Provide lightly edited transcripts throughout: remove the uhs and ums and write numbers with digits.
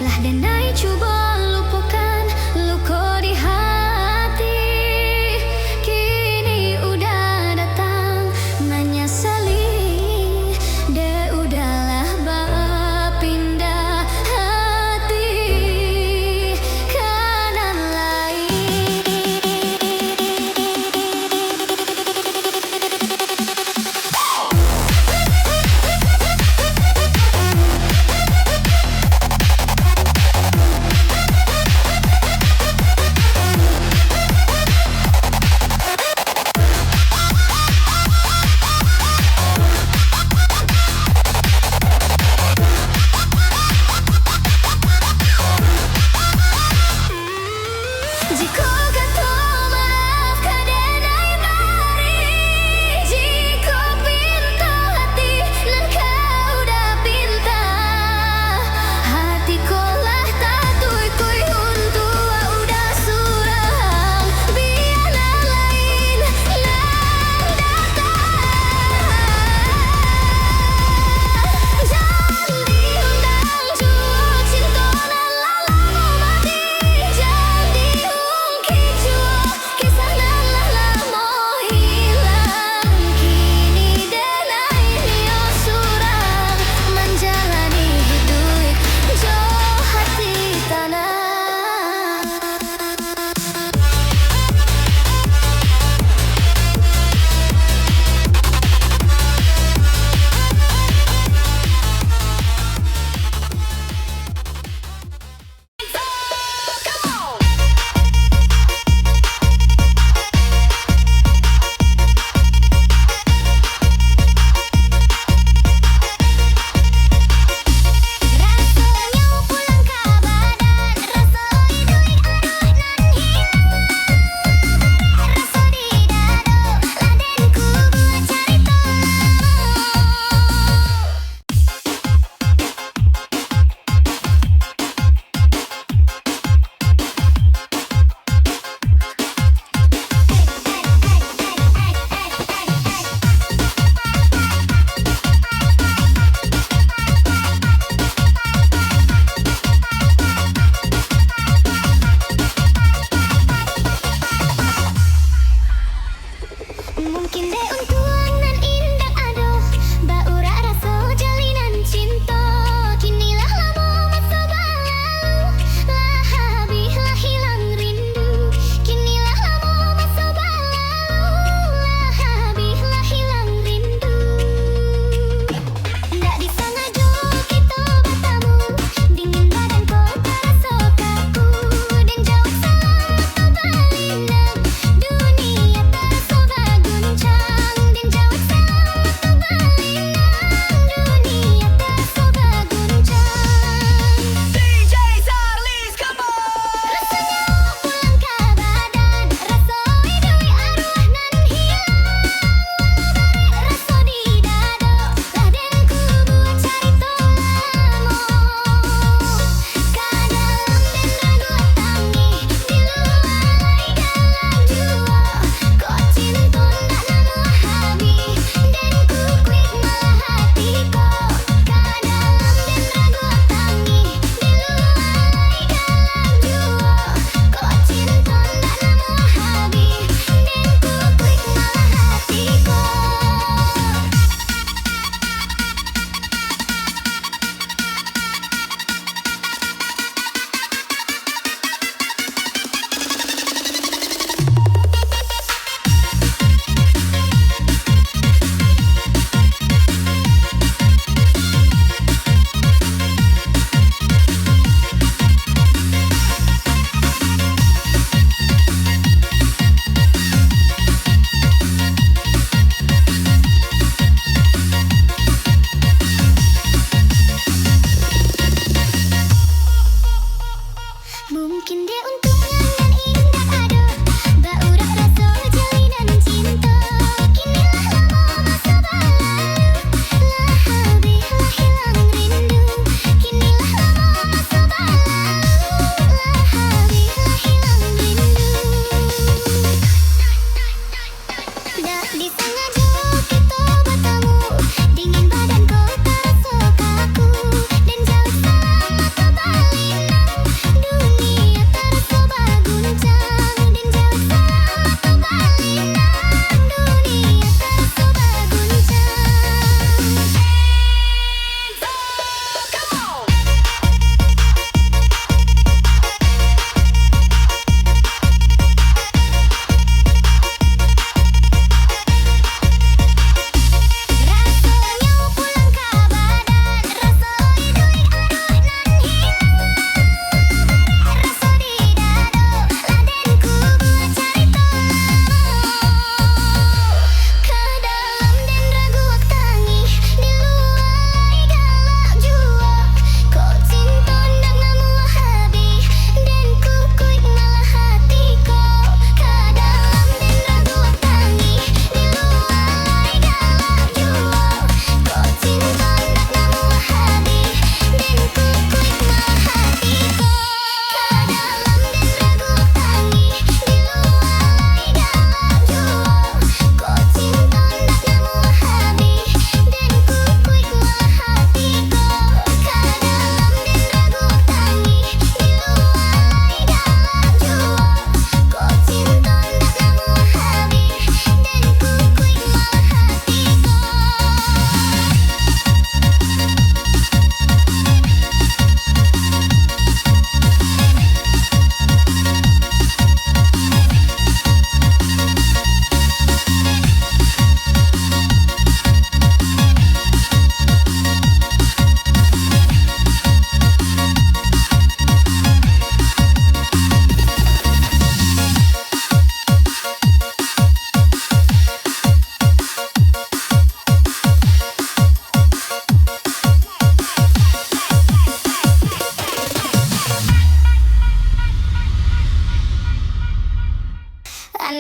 Lah denai coba lupakan luka di hati. Kini udah datang menyesali. De udahlah berpindah hati kanan lain.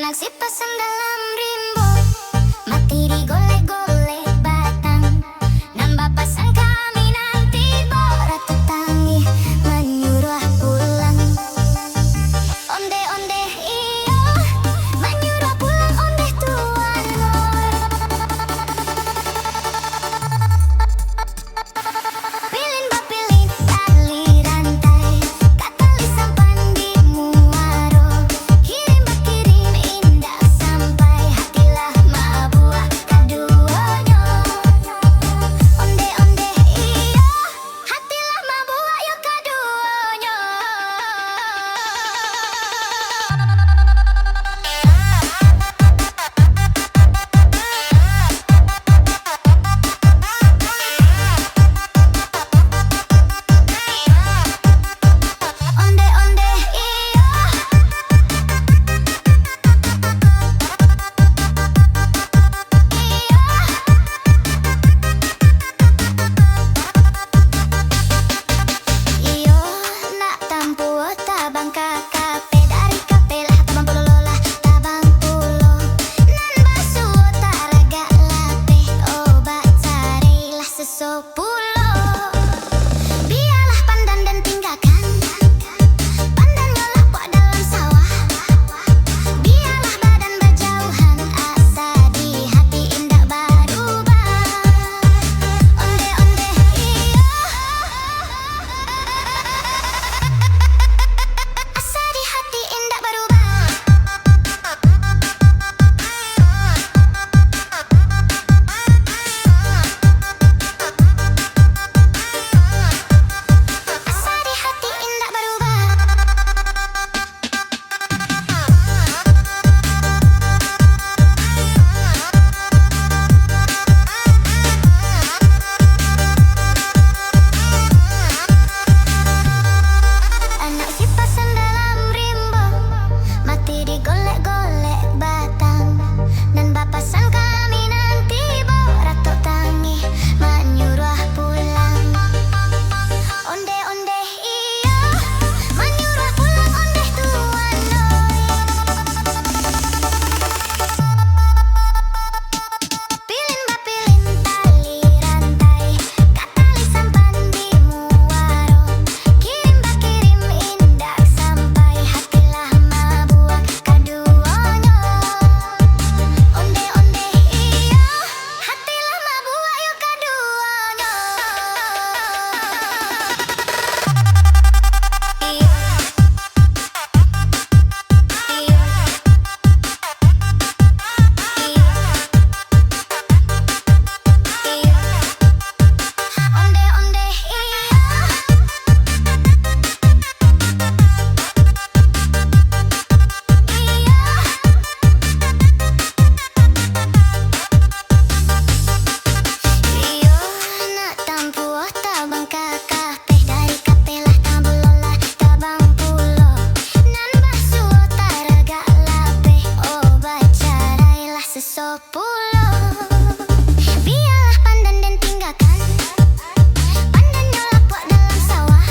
Anak si pasang dalam rimbo, mati digolek-golek batang. Nambah pasang kami nanti borat tetangi menyuruh pulang. Onde-onde iyo menyuruh pulang onde tuan. Pilin bapilin tali rantai, katali sampan di muaro. Kirim bakirim indah sampai hatilah mabuah kaduanya. Onde-onde iyo hatilah mabuah yo kaduanya. Onde-onde iyo iyo nak tampu tabang kakape dari kapelah tabang pulo lola tabang pulo nan basu taraga lape obat carilah sesopulo. Biarlah pandan dan tinggalkan pandan ngelapok dalam sawah. Biarlah badan berjauhan asa di hati indah berubah. Onde-onde iyo asa di hati indah berubah. Asa di hati indah berubah. Anak si pasang dalam rimbo, mati digolek-golek batang. Dan bapasan kami nanti borat tangi menyuruh pulang. Onde-onde iyo menyuruh pulang onde tuan. Pilin bapilin tali rantai, katali sampan di muaro. Kirim bakirim indah sampai hatilah mabuah kaduanya. Onde-onde iyo hatilah mabuah yo kaduanya. Iyo iyo iyo onde-onde iyo iyo nak tampu tabang kakape dari kapelah tabang lola tabang pulo nan basu taraga lape obat carailah sesopulo. Biarlah pandan dan tinggalkan pandan nyelapok dalam sawah.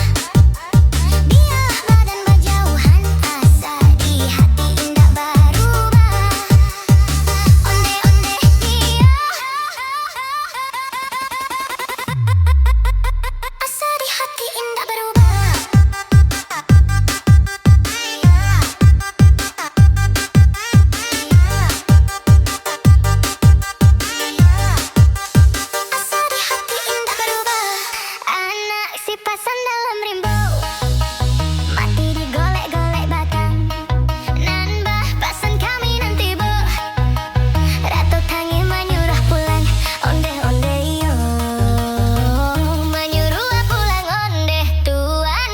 Biarlah badan berjauhan asa di hati indah berubah. Onde-onde iyo asa di hati indah berubah. Asa di hati indah berubah. Anak si pasang dalam rimbo, mati digolek-golek batang. Nambah pasan kami nanti bo ratu tangi menyuruh pulang. Onde-onde iyo menyuruh pulang onde tuan.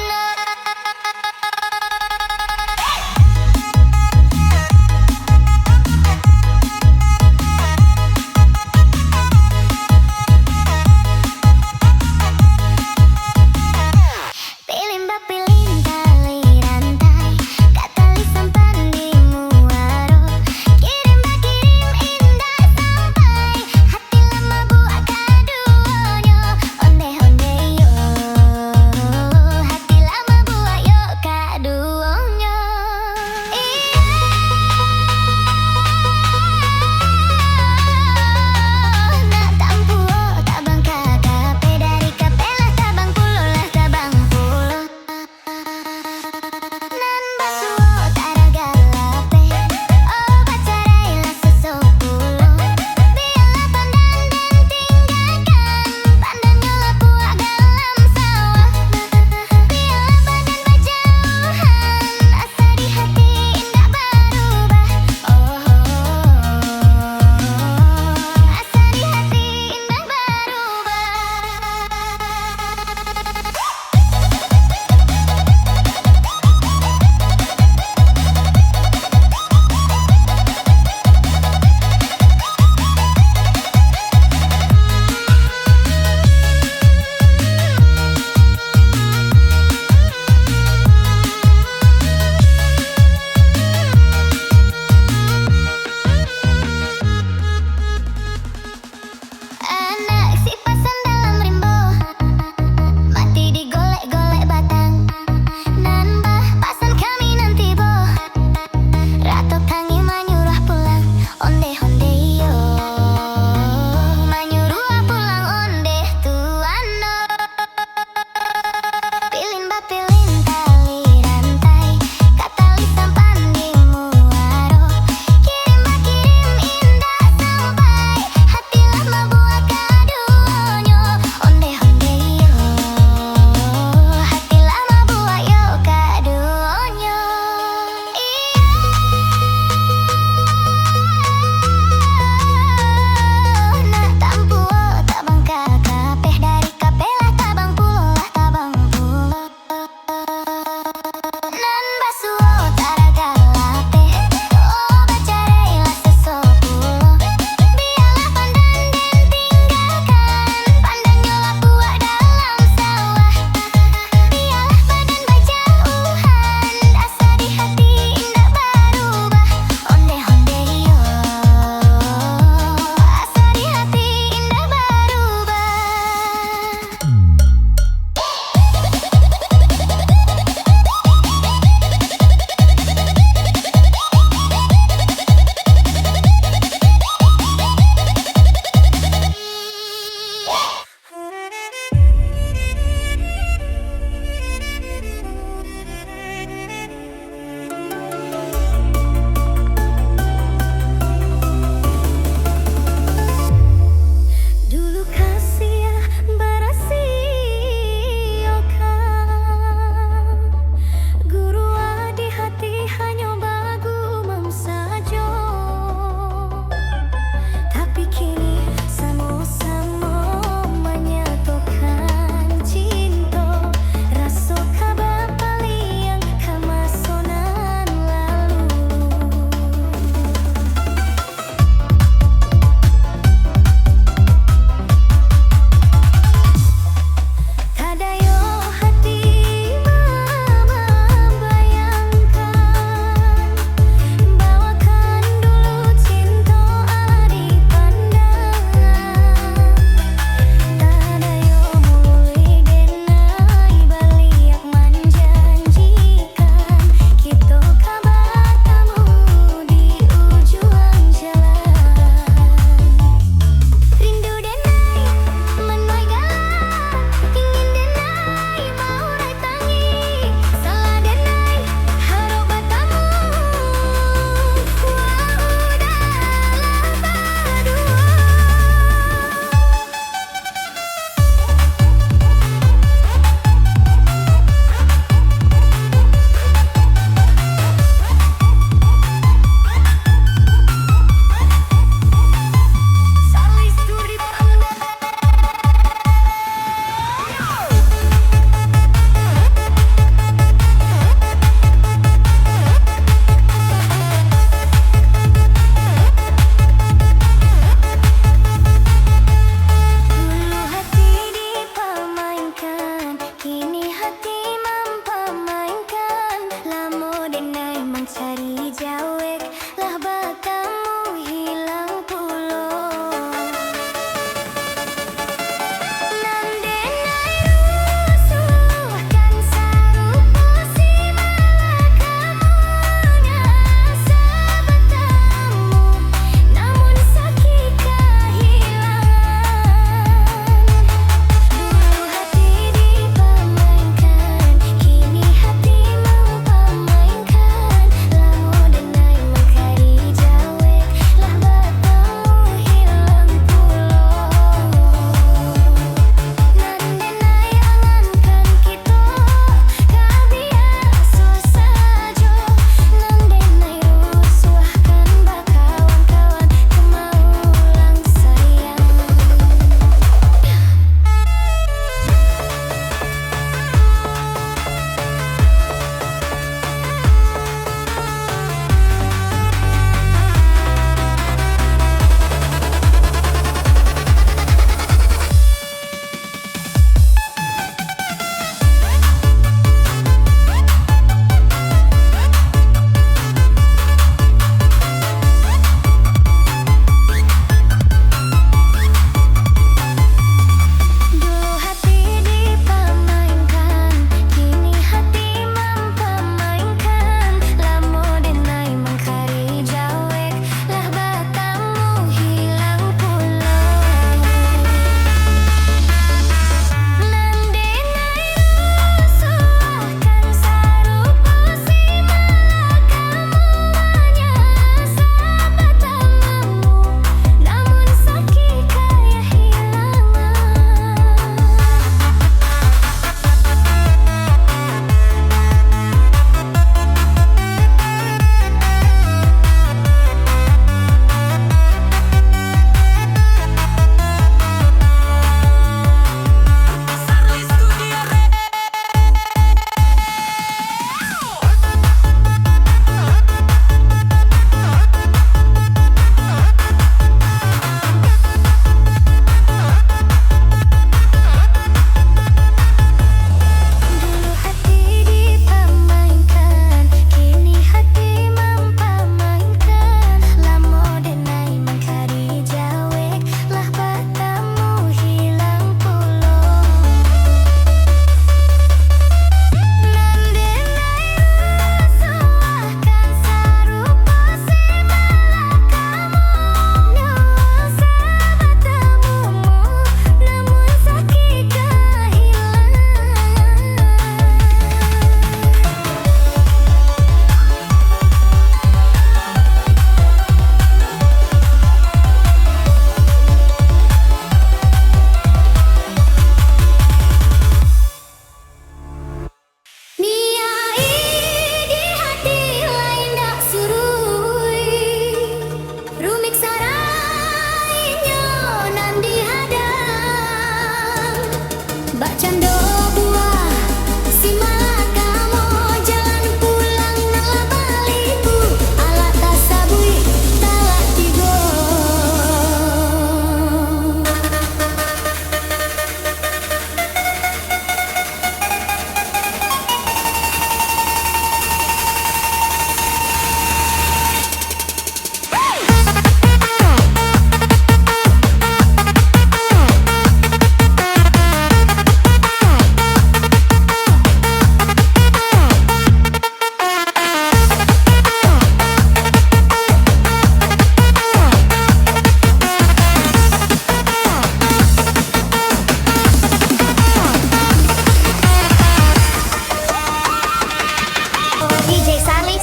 DJ Salis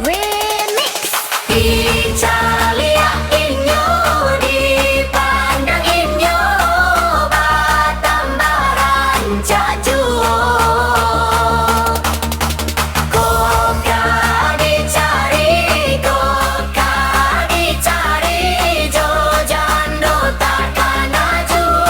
Remix. Italia inyo dipandang inyo Batambaran cak juo Koka dicari Jojando takkan juo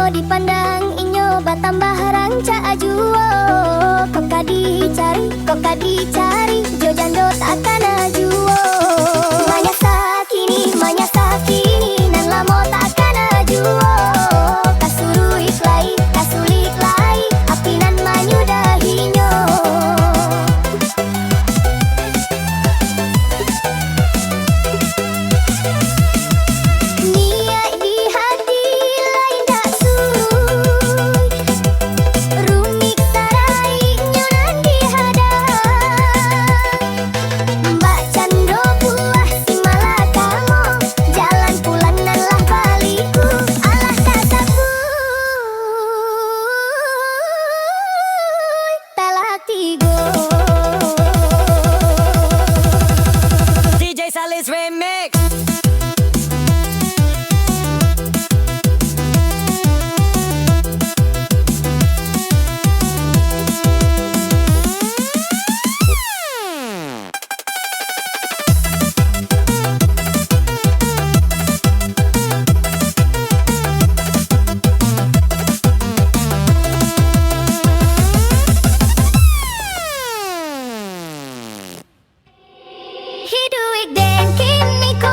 dipandang inyo batambah ranca ajuo. Kok dicari jo jando takkan ajuo. Manya sakini nan lamo takkan ajuo. Kasulik lai apinan manyudahinyo. Niat di hati lain dak suruh. Rumik sarai nyonan di hadang. Mbak Cando buah si malakamo. Jalan pulang nan lah baliku. Alah kasapu telak tigo. DJ Salis Remix. Hiduik den kimi ko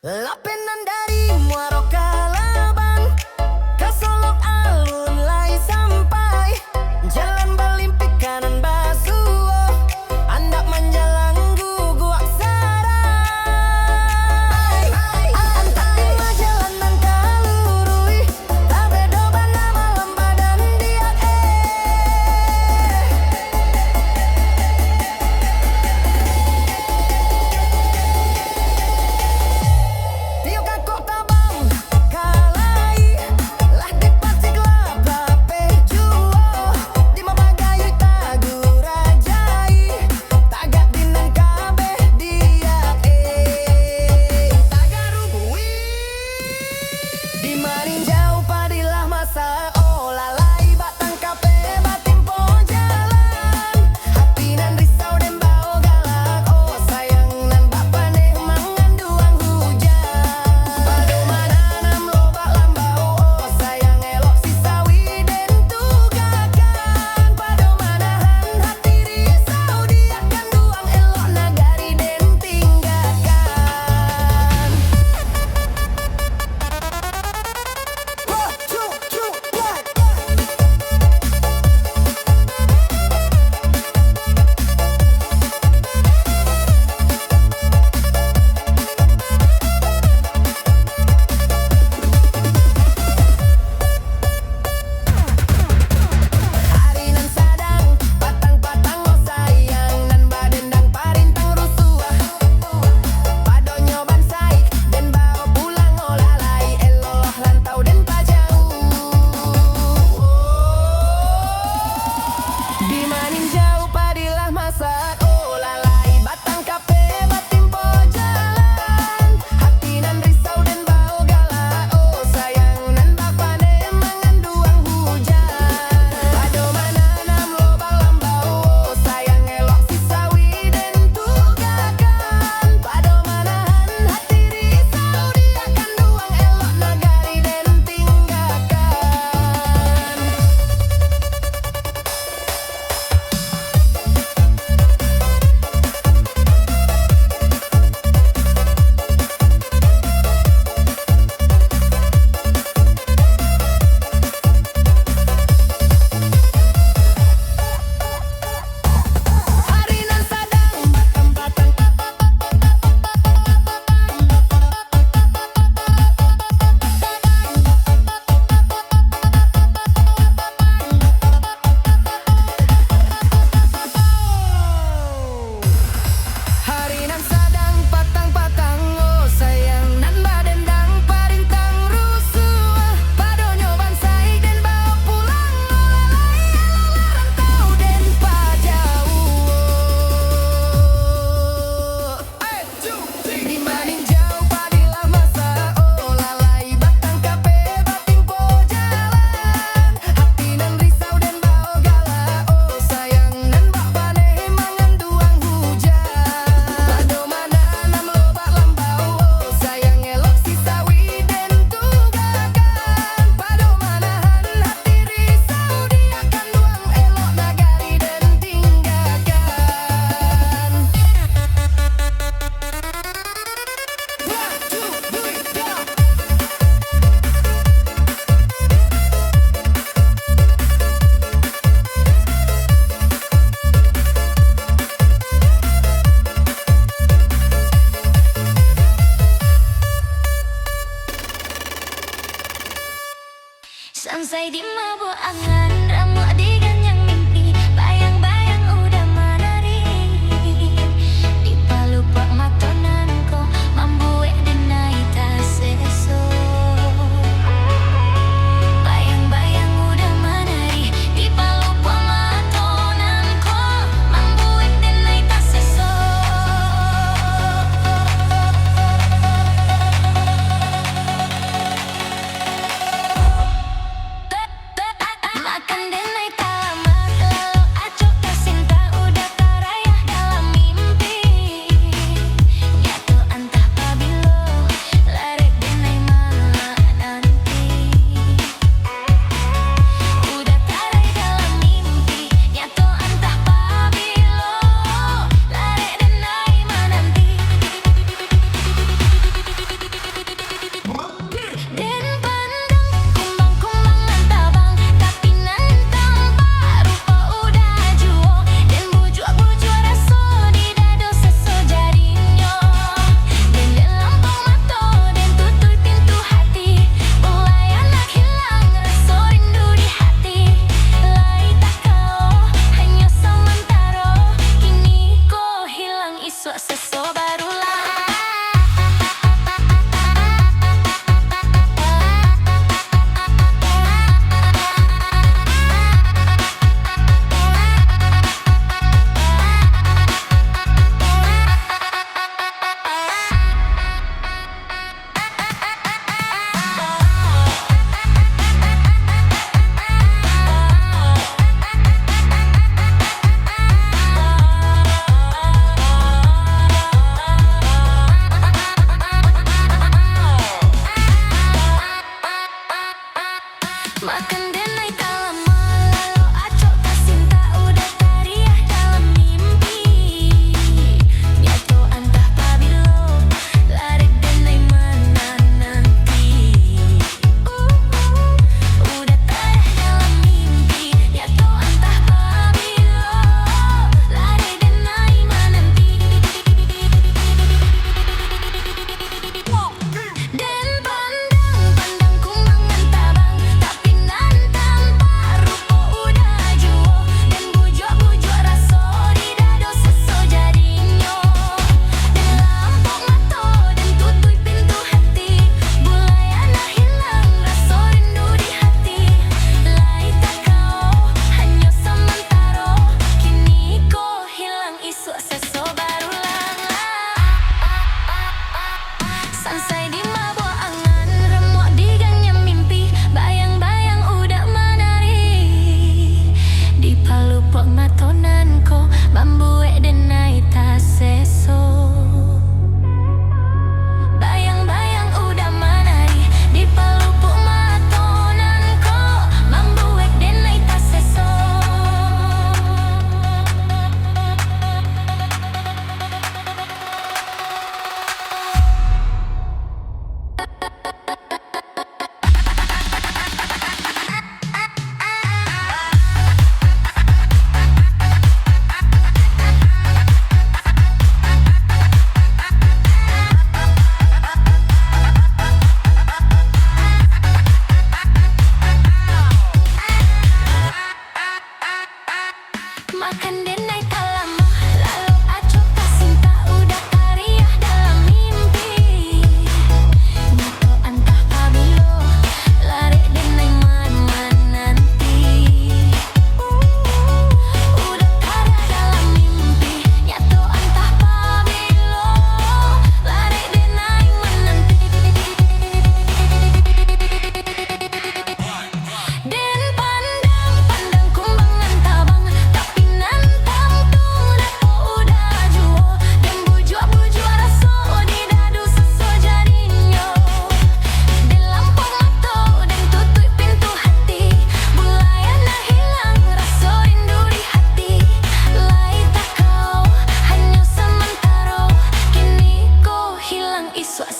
Lapenan dari Muaro Kalaban ke Solok Alun Lai sampai Jalan Balimpik kanan Basuo Andak Manjalang Guguak Sarai Antara Majalan dan Kalurui Tabedo Bana Malam Badan Diak Tiok aku tabang kalai lah dipasik laba pejuo di mabagayu tagu rajai tagak dinan kabeh diak tagarubui di maninjau padilah masa olalai batang kape batin po jalan hati nan risau dan bau galak oh sayang nan bapane manganduang hujan padu mananam lobak lambau oh sayang elok si sawi den tugakan padu manahan hati risau diakan duang elok nagari den tinggalkan One, two, three, one. Hari nan sadang patang-patang oh sayang nan badendang parintang rusuah padonyo bansai den bawa pulang oh lalai eloloh lantau den pajau di maninjau padilah masak oh lalai batang kape batin po jalan hati nan risau den bau galak oh sayang nan bapane manganduang hujan padu mananam lobak lambau oh sayang elok si sawi den tugakan padu manahan hati risau diakan duang elok nagari den tinggalkan Hari nan sadang patang-patang Hari nan sadang patang-patang oh sayang nan badendang parintang rusuh padonyo bansai den bawa pulang oh lalai elok rantau den pajau di maninjau padilah masa oh lalai batang kape batin po jalan hati nan risau den bau galak oh sayang nan bapane manganduang hujan padu mananam lobak lambau oh sayang elok si sawi den tugakan padu manahan hati risau diakan duang elok nagari den tinggalkan One, two, three, go! Sampai di mabuk angan Ramu diganyang mimpi Bayang-bayang udah menari Di palupak matonanko Mambuek denai taseso Bayang-bayang udah menari Di palupak matonanko Mambuek denai taseso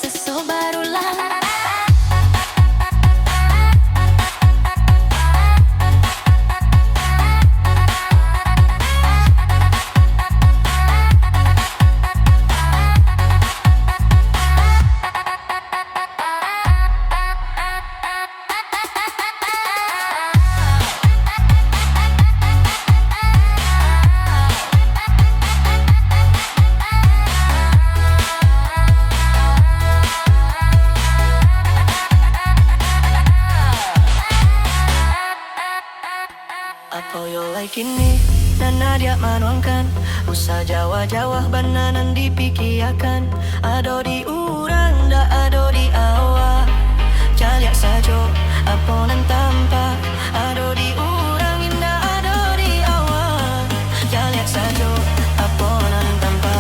susu barulah. Apa yo like ini Nana dia manuangkan Usa Jawa-Jawa bananan dipikiakan Ado di urang da ado di awak Caliak sajo apa nan tampak Ado di urang indah ado di awak Caliak sajo apa nan tampak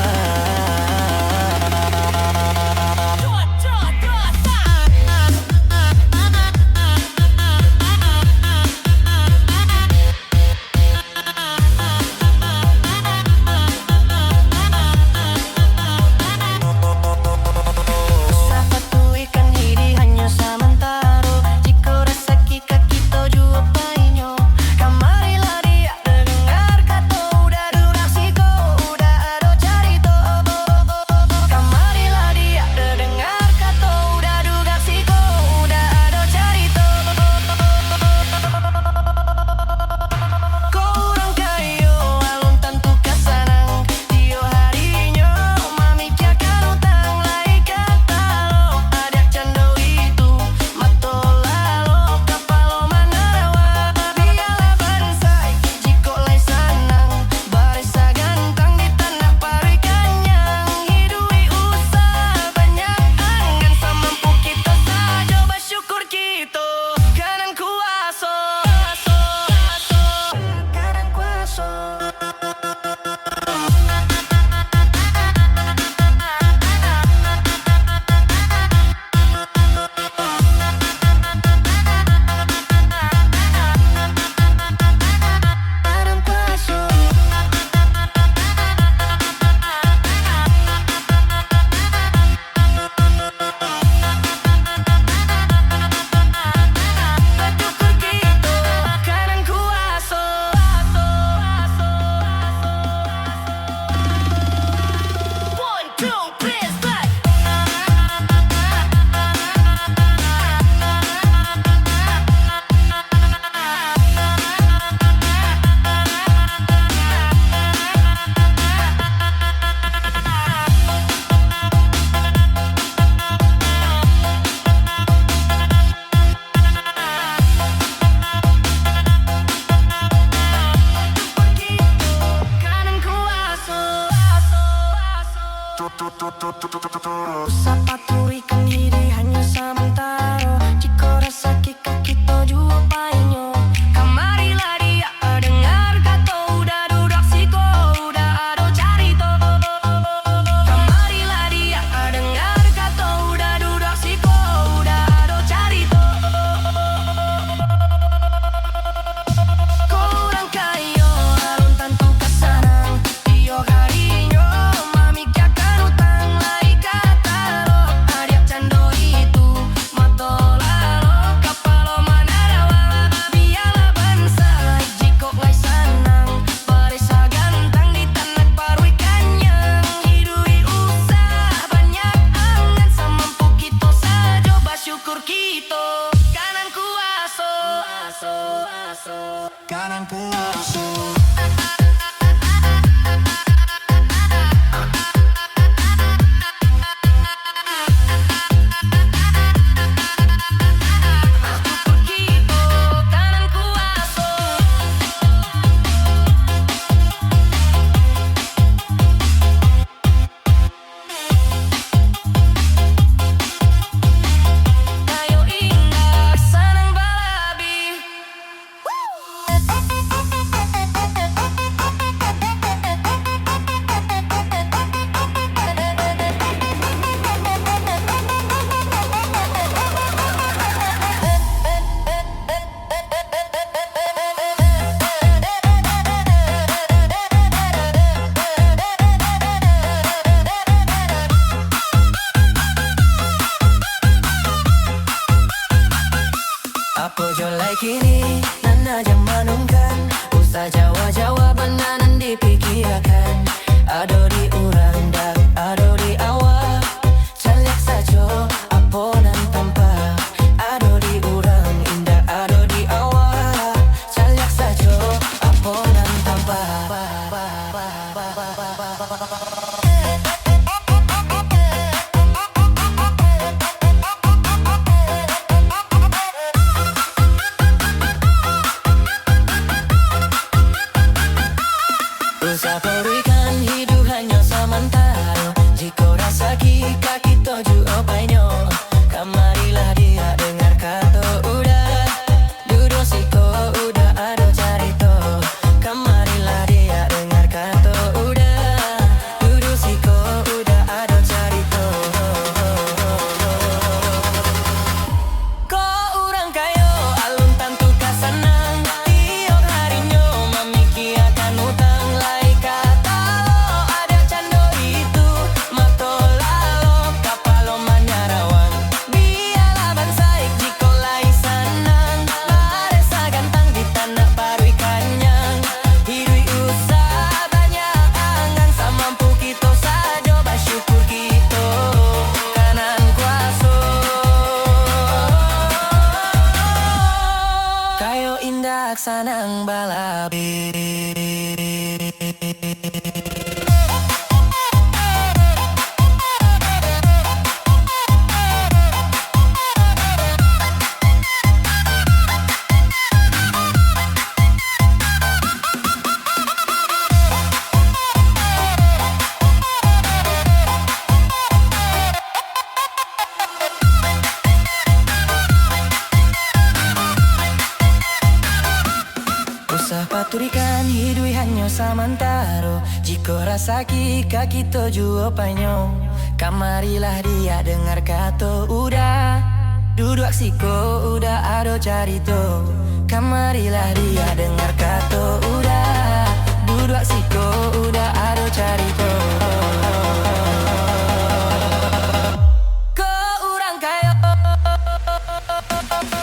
Sapaturikan hiri hanya sementara Jika rasa kika kita jua painyo Kamarilah dia dengar kata udah dudak siko udah ado carito Kamarilah dia dengar kata udah dudak siko udah ado carito Kurang kayo alun tanto kasanang Iyo karinyo mami kya kanutang lai katalo Adiak jolai kini nana jam manungkan usa Jawa benanan dipikirkan ado di urang dak ado di awak calek sajo aponan tanpa ado di urang indah ado di awak calek sajo aponan tanpa. Usah berikan hidup hanya sementara. Jika rasa kita ju opainyo, kamarilah dia dengar kata udah. Duduk siko udah ada carito. Kamarilah dia dengar kata udah. Duduk siko udah ada carito. Ko urang kayo alun tantu kasanang. Tiap harinya mamiki akan utang lai kata lo ada cando itu matolalo kapalo manyarawang biarlah bansaik jiko lai sanang baresa gantang di tanah baru ikannyang hidui usah banyak angan samampu kita sajo bersyukur kita kanan kuaso kayo indah sanang balabi. Usah paturikan hidui hanya samantaro. Jika rasa kika kita juo panyo, kamarilah dia dengar kata udah. Duduk siko udah ada carito. Kamarilah dia dengar kata udah. Duduk siko udah ada carito. Ko urang kayo,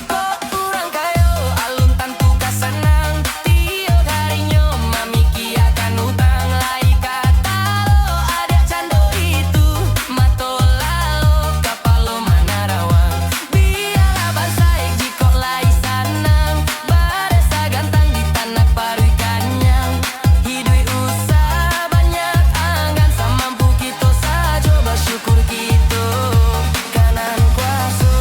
ko urang kayo alun tantu kasanang. Tiap harinya mamiki akan utang lai kata lo ada cando itu matolalo kapalo manarawang biarlah bansaik jiko lai sanang baresa gantang di tanah paru ikannyang hidui usah banyak anggan samampu kita sajo bersyukur kita kanan kuaso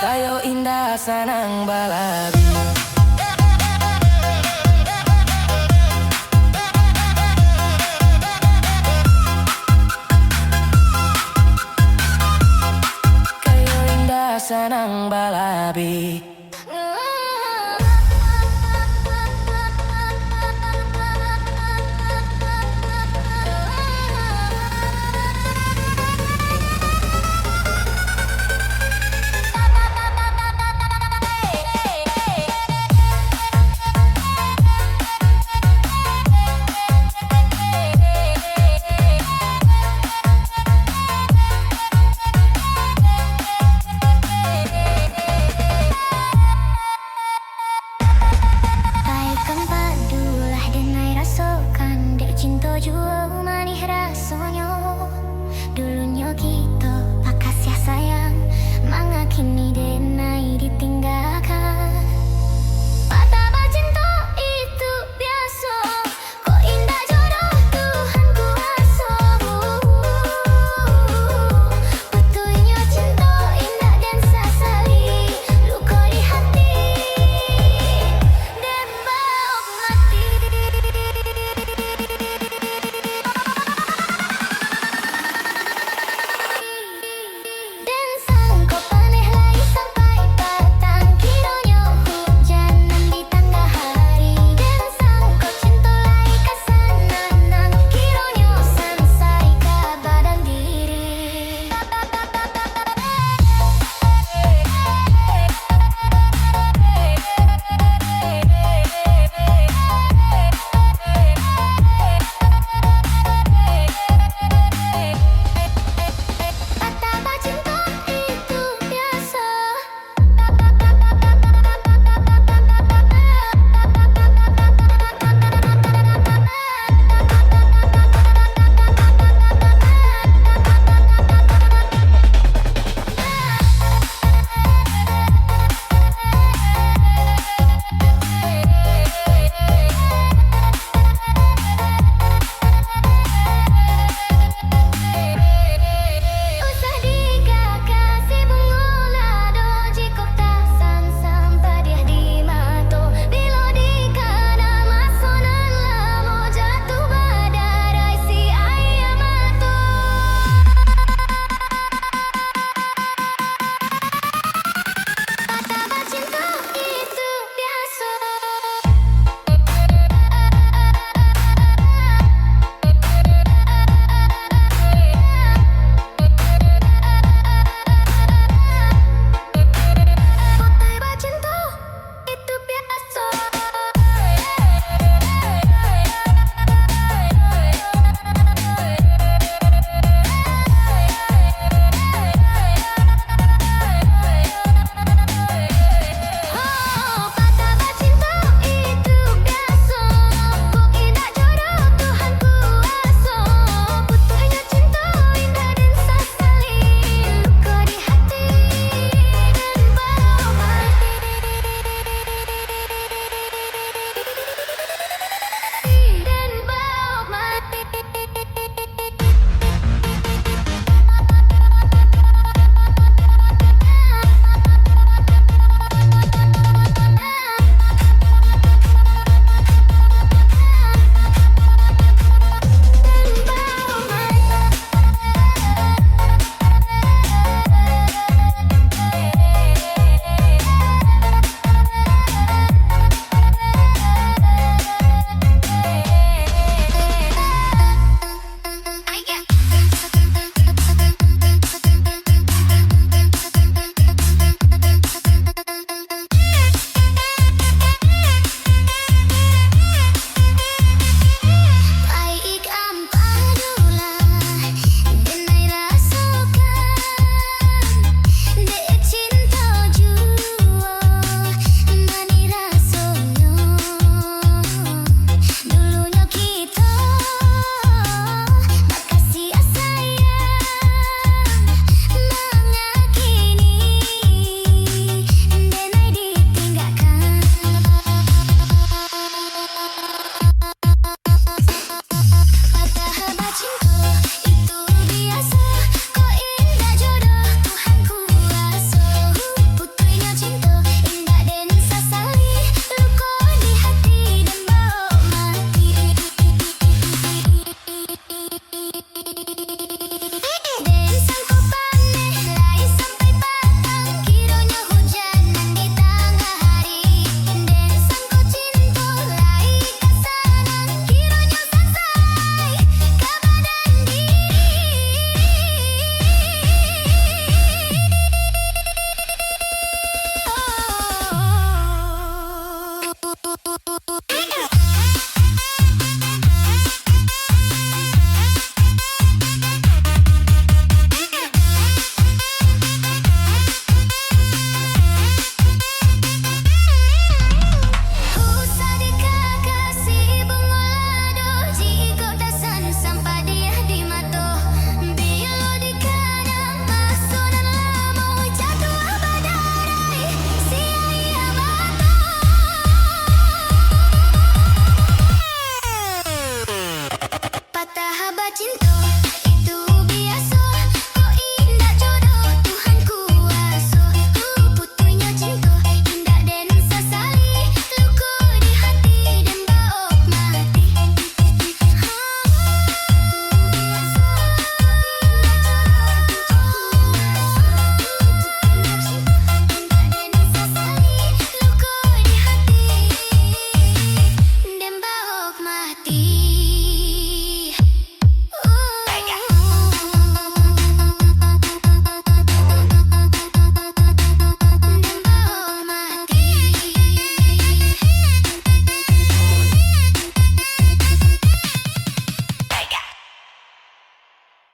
kayo indah sanang balabi. Kayo indah sanang balabi.